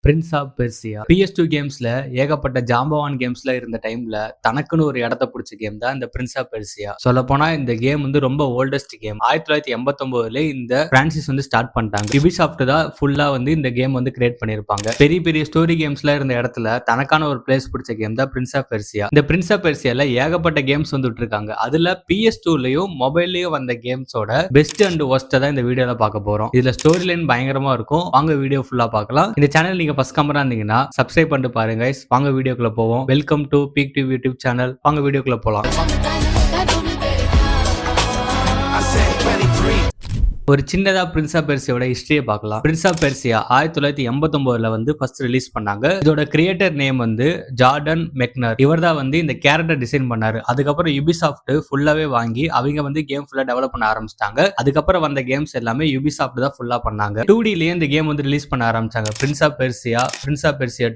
Prince of Persia PS2 கேம்ஸ்ல ஏகப்பட்ட ஜாம்பவான் கேம்ஸ்ல இருந்த டைம்ல தனக்குன்னு ஒரு இடத்த பிடிச்ச கேம் தான் இந்த பிரின்ஸ் ஆஃப் பெர்சியா. சொல்ல போனா இந்த கேம் வந்து ரொம்ப ஓல்டஸ்ட் கேம். 1989 இந்த பிரான்சிஸ் வந்து ஸ்டார்ட் பண்ணிட்டாங்க. யுபிசாஃப்ட் தான் ஃபுல்லா வந்து இந்த கேம் வந்து கிரியேட் பண்ணிருப்பாங்க. பெரிய பெரிய ஸ்டோரி கேம்ஸ்ல இருந்த இடத்துல தனக்கான ஒரு பிளேஸ் பிடிச்ச கேம் தான் பிரின்ஸ் ஆஃப் பெர்சியா. இந்த பிரின்ஸ் ஆஃப் பெர்சியால ஏகப்பட்ட கேம்ஸ் வந்துட்டு இருக்காங்க. அதுல PS2லயும் மொபைல்லயும் வந்த கேம்ஸோட பெஸ்ட் அண்ட் ஒஸ்ட் தான் இந்த வீடியோல பார்க்க போறோம். இதுல ஸ்டோரி லைன் பயங்கரமா இருக்கும். வாங்க வீடியோ ஃபுல்லா பார்க்கலாம். இந்த சேனல் நீங்க ஃபர்ஸ்ட் கம்பரா இருந்தீங்கன்னா சப்ஸ்கிரைப் பண்ணிட்டு பாருங்க guys. வாங்க வீடியோக்குள்ள போவோம். Welcome to peak TV YouTube channel. வாங்க வீடியோக்குள்ள போலாம். ஒரு சின்னதா பிரின்ஸ் ஆஃப் பெர்சியாவோட ஹிஸ்டரியை பார்க்கலாம். பிரின்ஸ் ஆஃப் பெர்சியா 1989ல வந்து ஃபர்ஸ்ட் ரிலீஸ் பண்ணாங்க. இதோட கிரியேட்டர் நேம் வந்து ஜார்டன் மெக்னர். இவர் தான் வந்து இந்த கேரக்டர் டிசைன் பண்ணாரு. அதுக்கப்புறம் யுபிசாஃப்ட் ஃபுல்லாவே வாங்கி அவங்க வந்து கேம் ஃபுல்லா டெவலப் பண்ண ஆரம்பிச்சிட்டாங்க. அதுக்கப்புறம் வந்த கேம்ஸ் எல்லாமே யுபிசாஃப்ட் தான் ஃபுல்லா பண்ணாங்க. 2Dலயே இந்த கேம் வந்து ரிலீஸ் பண்ண ஆரம்பிச்சாங்க. Prince of Persia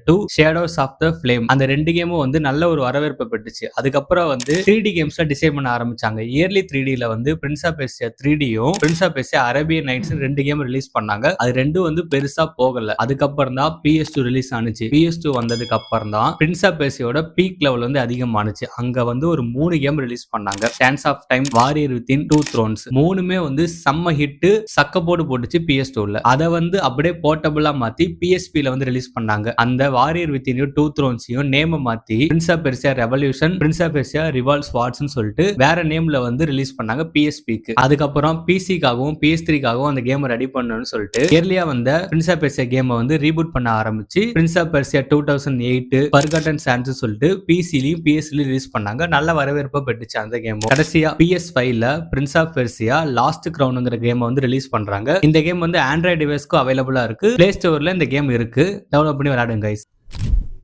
2, Shadows of the Flame. அந்த ரெண்டு கேமும் வந்து நல்ல ஒரு வரவேற்பு பெற்றுச்சு. அதுக்கப்புறம் வந்து 3D கேம்ஸ்ல டிசைன் பண்ண ஆரம்பிச்சாங்க. இயர்லி 3Dல வந்து பிரின்ஸ் ஆஃப் பெர்சியா 3Dயும் Prince of Persia Arabian Nights ரெண்டு கேம் ரிலீஸ் பண்ணாங்க. அது ரெண்டும் வந்து பெருசா போகல. அதுக்கப்புறம் தான் PS2 ரிலீஸ் ஆனிச்சு. PS2 வந்ததுக்கு அப்புறம் தான் பிரின்ஸ் ஆஃப் பெர்சியாவோட பீக் லெவல் வந்து அதிகமானுச்சு. அங்க வந்து ஒரு 3 கேம் ரிலீஸ் பண்ணாங்க. Sands of Time, Warrior Within, Two Thrones. மூணுமே வந்து செம்ம ஹிட், சக்கப்போடு போட்டுச்சு PS2ல. அதை வந்து அப்படியே போர்ட்டபிளா மாத்தி PSPல வந்து ரிலீஸ் பண்ணாங்க. அந்த வாரியர் வித்தினையும் டூ த்ரோன்ஸையும் நேம மாத்தி Prince of Persia revolution, Prince of Persia rival ஸ்வார்ட்ஸ்னு சொல்லிட்டு வேற நேம்ல வந்து ரிலீஸ் பண்ணாங்க PSPக்கு. அதுக்கப்புறம் PCக்காகவும் PS3க்காகவும் அந்த கேம் ரெடி பண்ணணும்னு சொல்லிட்டு இயர்லியா வந்த பிரின்ஸ் ஆஃப் பெர்சியா கேமை வந்து ரீபூட் பண்ண ஆரம்பிச்சு Prince of Persia 2008 Forgotten Sands சொல்லிட்டு PCலயும் PSலயும் ரிலீஸ் பண்ணாங்க. நல்ல வரவேற்பு பெற்றுச்சு அந்த கேம். கடைசியா PS5ல பிரின்ஸ் ஆஃப் பெர்சியா லாஸ்ட் கிரவுன்ங்கிற கேமை வந்து ரிலீஸ் பண்றாங்க. இந்த கேம் வந்து ஆண்ட்ராய்டு டிவைஸ்க்கு அவைலபிளா இருக்கு. பிளே ஸ்டோர்ல இந்த கேம் இருக்கு. டவுன்லோட் பண்ணி விளையாடுங்க guys.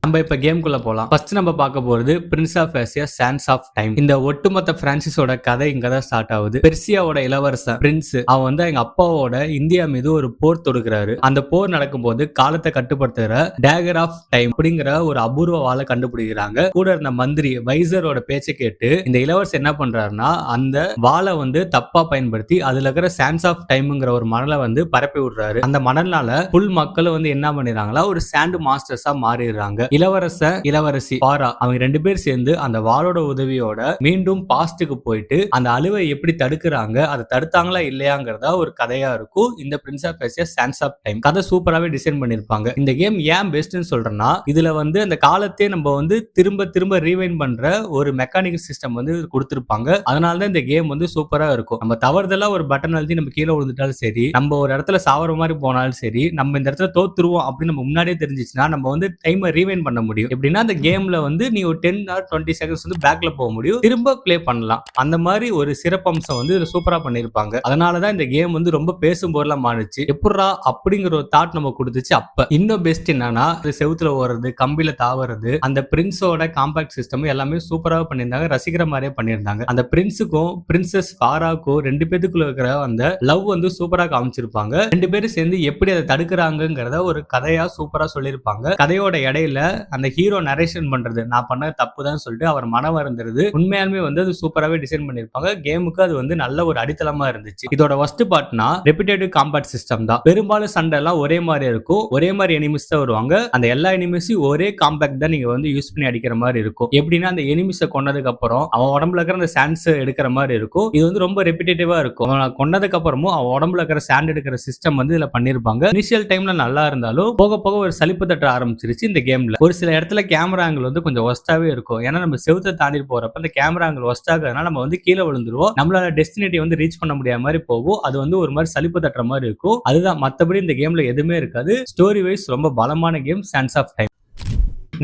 நம்ம இப்ப கேம்குள்ள போலாம். ஃபர்ஸ்ட் நம்ம பார்க்க போறது Prince of Persia Sands of Time. இந்த ஒட்டுமொத்த பிரான்சிஸோட கதை இங்கதான் ஸ்டார்ட் ஆகுது. பெர்சியாவோட இளவரசன் பிரின்ஸ் அவன் வந்து எங்க அப்பாவோட இந்தியா மீது ஒரு போர் தொடுக்கிறாரு. அந்த போர் நடக்கும்போது காலத்தை கட்டுப்படுத்துற டேகர் ஆஃப் டைம் அப்படிங்கிற ஒரு அபூர்வ வாளை கண்டுபிடிக்கிறாங்க. கூட இருந்த மந்திரி வைசரோட பேச்சை கேட்டு இந்த இளவரசர் என்ன பண்றாருன்னா அந்த வாளை வந்து தப்பா பயன்படுத்தி அதுல இருக்கிற சான்ஸ் ஆஃப் டைம்ங்கிற ஒரு மணலை வந்து பரப்பி விடுறாரு. அந்த மணல்னால புல் மக்கள் வந்து என்ன பண்ணிடுறாங்களா ஒரு சாண்ட் மாஸ்டர்ஸா மாறிடுறாங்க. இளவரசி பாரா அவங்க ரெண்டு பேர் சேர்ந்து அந்த வாளோட உதவியோட மீண்டும் பாஸ்டுக்கு போயிட்டு அந்த அழுவை எப்படி தடுக்கிறாங்க, அதை தடுத்தாங்களா இல்லையாங்கிறதா ஒரு கதையா இருக்கும் இந்த Prince of Persia Sands of Time. கதை சூப்பராகவே டிசைன் பண்ணிருப்பாங்க. இந்த கேம் ஏன் பெஸ்ட்னு சொல்றேன்னா இதுல வந்து அந்த காலத்தையே நம்ம வந்து திரும்ப திரும்ப ரீவைண்ட் பண்ற ஒரு மெக்கானிக்கல் சிஸ்டம் வந்து கொடுத்திருப்பாங்க. அதனாலதான் இந்த கேம் வந்து சூப்பரா இருக்கும். நம்ம தவறுதலா ஒரு பட்டன் அழுத்தி நம்ம கீழே விழுந்துட்டாலும் சரி, நம்ம ஒரு இடத்துல சாவர மாதிரி போனாலும் சரி, நம்ம இந்த இடத்துல தோத்துருவோம் அப்படின்னு நம்ம முன்னாடியே தெரிஞ்சிச்சுன்னா நம்ம வந்து டைமை ரீவைண்ட் பண்ண முடியும். எப்படின்னா அந்த கேம்ல வந்து நீ ஒரு 10 or 20 செகண்ட்ஸ் வந்து பேக்ல போக முடியும், திரும்ப ப்ளே பண்ணலாம். அந்த மாதிரி ஒரு சிறப்பம்சம் வந்து இதுல சூப்பரா பண்ணிருப்பாங்க. அதனாலதான் இந்த கேம் வந்து ரொம்ப பேசும் பொருளா மாறிச்சு. எப்படா அப்படிங்கிற ஒரு தாட் நம்ம கொடுத்துச்சு. அப்ப இன்னும் பெஸ்ட் என்னன்னா செவுத்துல ஓடுறது, கம்பியில தாவறது, அந்த பிரின்ஸோட காம்பாக்ட் சிஸ்டம் எல்லாமே சூப்பரா பண்ணியிருந்தாங்க. ரசிக்கிற மாதிரியே பண்ணியிருந்தாங்க. அந்த பிரின்ஸுக்கும் பிரின்சஸ் பாராக்கும் ரெண்டு பேத்துக்குள்ள இருக்கிற அந்த லவ் வந்து சூப்பரா காமிச்சிருப்பாங்க. ரெண்டு பேரும் சேர்ந்து எப்படி அதை தடுக்கிறாங்கிறத ஒரு கதையா சூப்பரா சொல்லியிருப்பாங்க. கதையோட இடையில அந்த ஹீரோ நரேஷன் பண்றது நான் பண்ண தப்பு தான் சொல்லிட்டு அவர் மனம் வருந்துறது உண்மையாலுமே வந்து அது சூப்பராகவே டிசைன் பண்ணிருப்பாங்க. கேமுக்கு அது வந்து நல்ல ஒரு அடித்தளமா இருந்துச்சு. இதோட ஃபர்ஸ்ட் பார்ட்னா ரெபிடேட்டிவ் காம்பேட் சிஸ்டம் தான். பெரும்பாலும் சண்டை எல்லாம் ஒரே மாதிரி இருக்கும், ஒரே மாதிரி எனிமிஸ் தான் வருவாங்க. அந்த எல்லா எனிமிஸையும் ஒரே காம்பேக்ட் தான் நீங்க வந்து யூஸ் பண்ணி அடிக்கிற மாதிரி இருக்கும். எப்படின்னா அந்த எனிமிஸை கொண்டதுக்கு அப்புறம் அவன் உடம்புல இருக்கிற அந்த சாண்ட்ஸ் எடுக்கிற மாதிரி இருக்கும். இது வந்து ரொம்ப ரெபிடேட்டிவா இருக்கும். அவன் கொண்டதுக்கு அப்புறமும் அவன் உடம்புல இருக்கிற சாண்ட் எடுக்கிற சிஸ்டம் வந்து இதுல பண்ணிருப்பாங்க. இனிஷியல் டைம்ல நல்லா இருந்தாலும் போக போக ஒரு சலிப்பு தட்ட ஆரம்பிச்சிருச்சு இந்த கேம்ல. ஒரு சில இடத்துல கேமரா ஆங்கிள் வந்து கொஞ்சம் ஒஸ்டாவே இருக்கும். ஏன்னா நம்ம செவுத்தை தாண்டி போறப்ப அந்த கேமரா ஆங்கிள் ஒஸ்டாகிறதுனால நம்ம வந்து கீழே விழுந்துருவோம். நம்மளால டெஸ்டினேட்டி வந்து ரீச் பண்ண முடியாத மாதிரி போகும். அது வந்து ஒரு மாதிரி சலிப்பு தட்டுற மாதிரி இருக்கும். அதுதான், மத்தபடி இந்த கேம்ல எதுவுமே இருக்காது. ஸ்டோரி வைஸ் ரொம்ப பலமான game Sands of Time.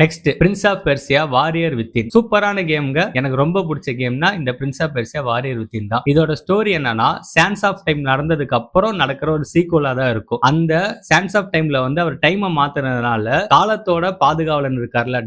Next Prince of Persia Warrior Within. சூப்பரான கேம்ங்க. எனக்கு ரொம்ப பிடிச்ச கேம்னா இந்த Prince of Persia Warrior Within தான். இதோட ஸ்டோரி என்னன்னா சான்ஸ் ஆஃப் டைம் நடந்ததுக்கு அப்புறம் நடக்கிற ஒரு சீக்குவலா தான் இருக்கும். அந்த சான்ஸ் ஆஃப் டைம்ல வந்து அவர் டைமை மாத்துறதுனால காலத்தோட பாதுகாவலன் இருக்கார்ல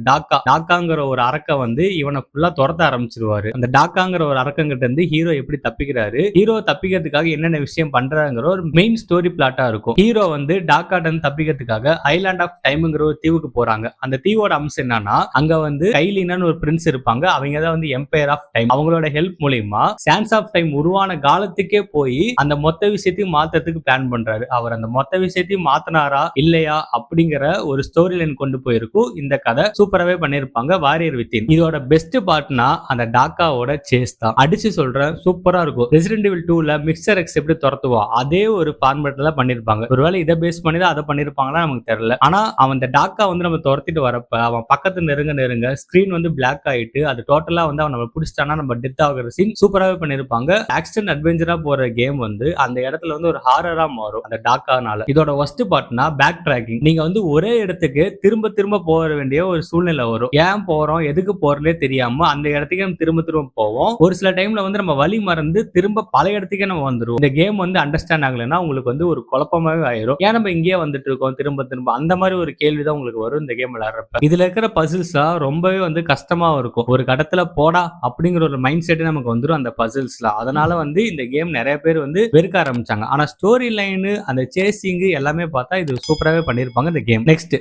டாக்காங்கிற ஒரு அரக்க வந்து இவனை ஃபுல்லா துரத்த ஆரம்பிச்சிருவாரு. அந்த டாக்காங்கிற ஒரு அரக்கங்கிட்ட இருந்து ஹீரோ எப்படி தப்பிக்கிறாரு, ஹீரோ தப்பிக்கிறதுக்காக என்னென்ன விஷயம் பண்றாங்கிற ஒரு மெயின் ஸ்டோரி பிளாட்டா இருக்கும். ஹீரோ வந்து டாக்காட்ட இருந்து தப்பிக்கிறதுக்காக ஐலாண்ட் ஆஃப் டைம்ங்கிற ஒரு தீவுக்கு போறாங்க. அந்த தீவோட அம்சம் என்னன்னா, அங்க வந்து கைலினான்னு ஒரு பிரின்ஸ் இருப்பாங்க. அவங்க தான் வந்து எம்பையர் ஆஃப் டைம். அவங்களோட ஹெல்ப் மூலியமா சான்ஸ் ஆஃப் டைம் உருவான காலத்துக்கே போய் அந்த மொத்த விஷயத்தையும் மாத்துறதுக்கு பிளான் பண்றாரு. அவர் அந்த மொத்த விஷயத்தையும் மாத்தினாரா இல்லையா அப்படிங்கிற ஒரு ஸ்டோரி லைன் கொண்டு போயிருக்கும் இந்த கதை. சூப்பராவே பண்ணிருப்பாங்க வாரியர் வித்தின். இதோட பெஸ்ட் பார்ட்னா அந்த டாக்காவோட சேஸ் தான். அடிச்சு சொல்றேன், சூப்பரா இருக்கும். ரெசிடென்ட் ஈவில் 2ல மிஸ்டர் எக்ஸ் எப்படி துரத்துவான் அதே ஒரு ஃபார்மேட்ல பண்ணிருப்பாங்க. ஒருவேளை இதை பேஸ் பண்ணி தான் அதை பண்ணிருப்பாங்களா நமக்கு தெரியல. ஆனா அவன் அந்த டாக்கா வந்து நம்ம துரத்திட்டு வரப்ப அவன் பக்கத்து நெருங்க ஸ்கிரீன் வந்து பிளாக் ஆயிட்டு அது டோட்டலா வந்து அவன் நம்ம பிடிச்சிட்டானா நம்ம டெத் ஆகுற சீன் சூப்பராகவே பண்ணிருப்பாங்க. ஆக்ஷன் அட்வென்ச்சரா போற கேம் வந்து அந்த இடத்துல வந்து ஒரு ஹாரரா மாறும் அந்த டாக்கானால. இதோட ஒஸ்ட் பார்ட்னா பேக் ட்ராக்கிங். நீங்க வந்து ஒரே இடத்துக்கு திரும்ப திரும்ப போக வேண்டிய ஒரு சூழ்நிலை வரும். ஏன் போறோம் எதுக்கு போறோம்னே தெரியாம அந்த இடத்துக்கு நம்ம திரும்ப திரும்ப போவோம். ஒரு சில டைம்ல வந்து நம்ம வழி மறந்து திரும்ப பழைய இடத்துக்கே நம்ம வந்துருவோம். இந்த கேம் வந்து அண்டர்ஸ்டாண்ட் ஆகலைன்னா உங்களுக்கு வந்து ஒரு குழப்பமாவே ஆயிரும். ஏன் நம்ம இங்கேயே வந்துட்டு இருக்கோம் திரும்ப திரும்ப அந்த மாதிரி ஒரு கேள்விதான் உங்களுக்கு வரும் இந்த கேம் விளையாடுறப்ப. இதுல இருக்கிற பசில்ஸ் ரொம்பவே வந்து கஷ்டமா இருக்கும். ஒரு கடத்துல போடா அப்படிங்கிற ஒரு மைண்ட் செட் நமக்கு வந்துடும் அந்த பசில்ஸ்லாம். அதனால வந்து இந்த கேம் நிறைய பேர் வந்து வெறுக்க ஆரம்பிச்சாங்க. ஆனா ஸ்டோரி லைன் அந்த சேசிங் எல்லாமே பார்த்தா இது சூப்பராகவே பண்ணிருப்பாங்க இந்த game. Next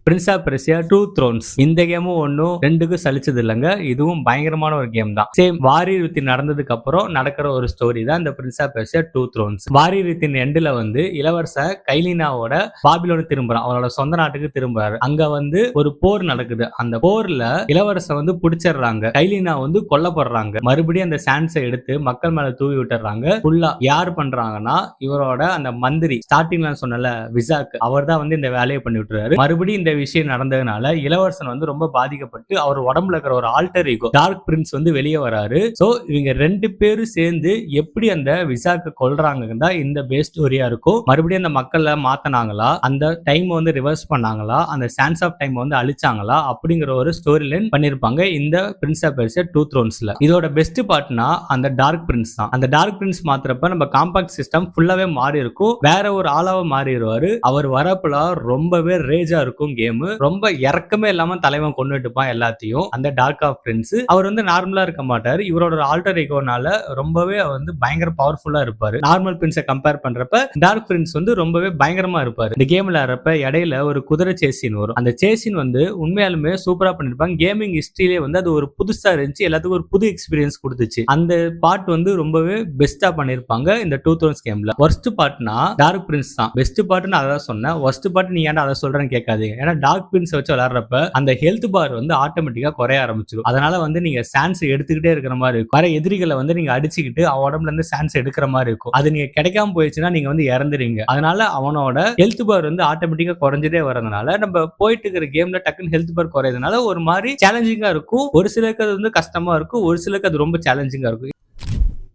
Prince of Persia 2 Thrones. இந்த கேமும் ஒன்னும் ரெண்டுக்கு சலிச்சது இல்லைங்க. இதுவும் பயங்கரமான ஒரு கேம் தான். சேம் வாரியர் வித்தின் நடந்ததுக்கு அப்புறம் நடக்கிற ஒரு ஸ்டோரி தான் இந்த Prince of Persia 2 Thrones. Warrior Within எண்ட்ல வந்து இளவரச கைலினாவோட பாபிலோன் திரும்புறான். அவரோட சொந்த நாட்டுக்கு திரும்புறாரு. அங்க வந்து ஒரு போர் நடக்குது. அந்த போர்ல இளவரச வந்து பிடிச்சிடுறாங்க. கைலினா வந்து கொல்லப்படுறாங்க. மறுபடியும் அந்த சான்ஸை எடுத்து மக்கள் மேல தூவி விட்டுறாங்க. ஃபுல்லா யார் பண்றாங்கன்னா இவரோட அந்த மந்திரி ஸ்டார்டிங்ல சொன்னல விசாக், அவர் தான் வந்து இந்த வேலையை பண்ணி விட்டுறாரு. மறுபடியும் இந்த விஷயம் நடந்ததுனால இளவரசன் வந்து ரொம்ப பாதிக்கப்பட்டு அவர் உடம்புல இருக்கிற ஒரு ஆல்டர் ஈகோ டார்க் பிரின்ஸ் வந்து வெளியே வராரு. சோ இவங்க ரெண்டு பேரும் சேர்ந்து எப்படி அந்த விசாக்க கொல்றாங்கன்னா இந்த பேஸ் ஸ்டோரியா இருக்கும். மறுபடியும் அந்த மக்களை மாத்தினாங்களா, அந்த டைம் வந்து ரிவர்ஸ் பண்ணாங்களா, அந்த சான்ஸ் ஆஃப் டைம் வந்து அழிச்சாங்களா அப்படிங்கிற ஒரு ஸ்டோரி லைன் பண்ணிருப்பாங்க இந்த பிரின்ஸ் ஆஃப் பெர்சியா 2 த்ரோன்ஸ்ல. இதோட பெஸ்ட் பார்ட்னா அந்த டார்க் பிரின்ஸ் தான். அந்த டார்க் பிரின்ஸ் மாத்திரப்ப நம்ம காம்பாக்ட் சிஸ்டம் ஃபுல்லாவே மாறி இருக்கும். வேற ஒரு ஆளாவ மாறிடுவாரு. அவர் வரப்பல ரொம்பவே ரேஜா இருக்கும் கேம். ரொம்ப இறக்கமே இல்லாம தலைவன் கொண்டுட்டுப்பான் எல்லாத்தையும். அந்த டார்க் ஆஃப் பிரின்ஸ் அவர் வந்து நார்மலா இருக்க மாட்டாரு. இவரோட ஆல்டர் ஈகோனால ரொம்பவே வந்து பயங்கர பவர்ஃபுல்லா இருப்பாரு. நார்மல் பிரின்ஸை கம்பேர் பண்றப்ப டார்க் பிரின்ஸ் வந்து ரொம்பவே பயங்கரமா இருப்பாரு. இந்த கேம்ல விளையாடுறப்ப இடையில ஒரு குதிரை சேசின் வரும். அந்த சேசின் வந்து உண்மையாலுமே சூப்பரா பண்ணிருப்பாங்க. கேமிங் ஹிஸ்டரியிலே வந்து அது ஒரு புதுசா இருந்துச்சு. எல்லாத்துக்கும் ஒரு புது எக்ஸ்பீரியன்ஸ் கொடுத்துச்சு. அந்த பார்ட் வந்து ரொம்பவே பெஸ்டா பண்ணிருப்பாங்க இந்த 2 த்ரோன்ஸ் கேம்ல. வொர்ஸ்ட் பார்ட்னா டார்க் பிரின்ஸ் தான். பெஸ்ட் பார்ட்னு அதான் சொன்னேன். வொர்ஸ்ட் பார்ட் நீ ஏன்டா அதை சொல்றேன்னு கேட்காதீங்க. ஏன்னா டார்க் பிரின்ஸ் வச்சு விளையாடுறப்ப அந்த ஹெல்த் பார் வந்து ஆட்டோமேட்டிக்கா குறைய ஆரம்பிச்சிடும். அதனால வந்து நீங்க சான்ஸ் எடுத்துக்கிட்டே இருக்கிற மாதிரி இருக்கும். வர எதிரிகளை வந்து நீங்க அடிச்சுக்கிட்டு உடம்புல இருந்து சான்ஸ் எடுக்கிற மாதிரி இருக்கும். அது நீங்க கிடைக்காம போயிடுச்சுன்னா நீங்க வந்து இறந்துறீங்க. அதனால அவனோட ஹெல்த் பார் வந்து ஆட்டோமேட்டிக்கா குறைஞ்சதே வரதுனால நம்ம போயிட்டு இருக்கிற கேம்ல டக்குன்னு ஹெல்த் பார் குறையதுனால ஒரு மாதிரி சேலஞ்சிங்கா இருக்கும். ஒரு சிலருக்கு அது வந்து கஷ்டமா இருக்கும், ஒரு சிலருக்கு அது ரொம்ப சேலஞ்சிங்கா இருக்கும்.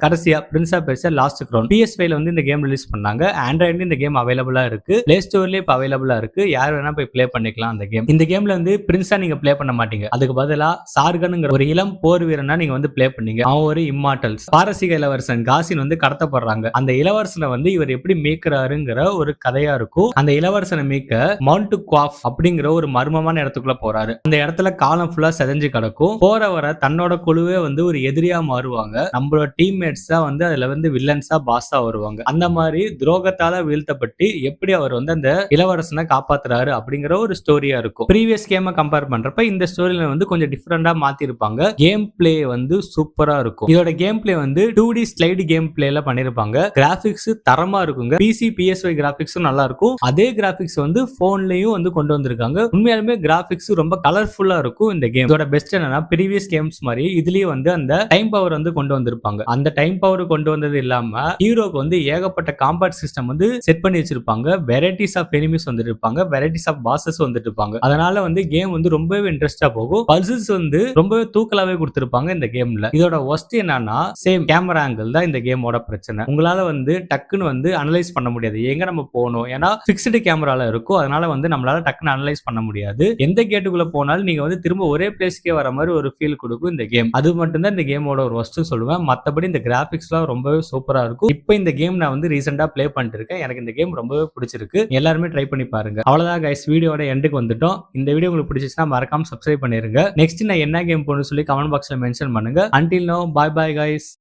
கடைசியா Prince of Persia Lost Crown PS5ல வந்து இந்த கேம் ரிலீஸ் பண்ணாங்க. ஆண்ட்ராய்ட்ல இந்த கேம் அவைலபிளா இருக்கு. பிளே ஸ்டோர்லயே இப்ப அவைலபிளா இருக்கு. யார் வேணா போய் ப்ளே பண்ணிக்கலாம் அந்த கேம். இந்த கேம்ல வந்து பிரின்ஸா நீங்க ப்ளே பண்ண மாட்டீங்க. அதுக்கு பதிலா சார்கன்ங்கிற ஒரு இளம் போர் வீரனா நீங்க வந்து ப்ளே பண்ணீங்க. அவன் ஒரு இம்மார்டல்ஸ். பாரசீக இளவரசன் காசின் வந்து கடத்தப்படுறாங்க. அந்த இளவரசனை வந்து இவர் எப்படி மீட்கிறாருங்கிற ஒரு கதையா இருக்கும். அந்த இளவரசனை மீட்க மவுண்ட் குவாஃப் அப்படிங்கிற ஒரு மர்மமான இடத்துக்குள்ள போறாரு. அந்த இடத்துல காலம் ஃபுல்லா செதஞ்சு கிடக்கும். போற வர தன்னோட குழுவே வந்து ஒரு எதிரியா மாறுவாங்க. நம்மளோட டீம்மேட்ஸ் தான் வந்து அதுல வந்து வில்லன்ஸா பாஸா வருவாங்க. அந்த மாதிரி துரோகத்தால வீழ்த்தப்பட்டு எப்படி அவர் வந்து அந்த இளவரசனை காப்பாத்துறாரு அப்படிங்கிற ஒரு ஸ்டோரியா இருக்கும். ப்ரீவியஸ் கேமை கம்பேர் பண்றப்ப இந்த ஸ்டோரியில வந்து கொஞ்சம் டிஃபரெண்டா மாத்தி இருப்பாங்க. கேம் பிளே வந்து சூப்பரா இருக்கும். இதோட கேம் பிளே வந்து 2D ஸ்லைடு கேம் பிளேல பண்ணிருப்பாங்க. கிராபிக்ஸ் தரமா இருக்குங்க. PC PS5 கிராபிக்ஸும் நல்லா இருக்கும். அதே கிராபிக்ஸ் வந்து போன்லயும் வந்து கொண்டு வந்திருக்காங்க. உண்மையாலுமே கிராபிக்ஸ் ரொம்ப கலர்ஃபுல்லா இருக்கும் இந்த கேம். இதோட பெஸ்ட் என்னன்னா ப்ரீவியஸ் கேம்ஸ் மாதிரி இதுலயும் வந்து அந்த டைம் பவர் வந்து கொண்டு வந்திருப்பாங்க. அந்த டைம் பவர் கொண்டு வந்தது இல்லாம ஹீரோக்கு வந்து ஏகப்பட்ட காம்பேட் சிஸ்டம் வந்து செட் பண்ணி வச்சிருப்பாங்க. வெரைட்டிஸ் ஆஃப் எனிமீஸ் வந்துட்டு இருப்பாங்க. வெரைட்டிஸ் ஆஃப் பாசஸ் வந்துட்டு இருப்பாங்க. அதனால வந்து கேம் வந்து ரொம்பவே இன்ட்ரெஸ்டா போகும். பல்சஸ் வந்து ரொம்பவே தூக்கலாவே கொடுத்திருப்பாங்க இந்த கேம்ல. இதோட ஒஸ்ட் என்னன்னா சேம் கேமரா ஆங்கிள் தான் இந்த கேமோட பிரச்சனை. உங்களால வந்து டக்குன்னு வந்து அனலைஸ் பண்ண முடியாது எங்க நம்ம போகணும். ஏன்னா பிக்ஸ்டு கேமரால இருக்கும். அதனால வந்து நம்மளால டக்குன்னு அனலைஸ் பண்ண முடியாது. எந்த கேட்டுக்குள்ள போனாலும் நீங்க வந்து திரும்ப ஒரே பிளேஸ்க்கே வர மாதிரி ஒரு ஃபீல் கொடுக்கும் இந்த கேம். அது மட்டும் தான் இந்த கேமோட ஒரு ஒஸ்ட் சொல்லுவேன். மத்தபடி இந்த கிராபிக்ஸ்லாம் ரொம்பவே சூப்பரா இருக்கும். இப்போ இந்த கேம் நான் வந்து ரீசெண்டா ப்ளே பண்ணிட்டு இருக்கேன். எனக்கு இந்த கேம் ரொம்பவே பிடிச்சிருக்கு. எல்லாருமே ட்ரை பண்ணி பாருங்க. அவ்வளவுதான் கைஸ், வீடியோட எண்டுக்கு வந்துட்டோம். இந்த வீடியோ உங்களுக்கு பிடிச்சிச்சுன்னா மறக்காம சப்ஸ்கிரைப் பண்ணிருங்க. நெக்ஸ்ட் நான் என்ன கேம் போகணும்னு சொல்லி கமெண்ட் பாக்ஸ்ல மென்ஷன் பண்ணுங்க. Until now, bye bye guys.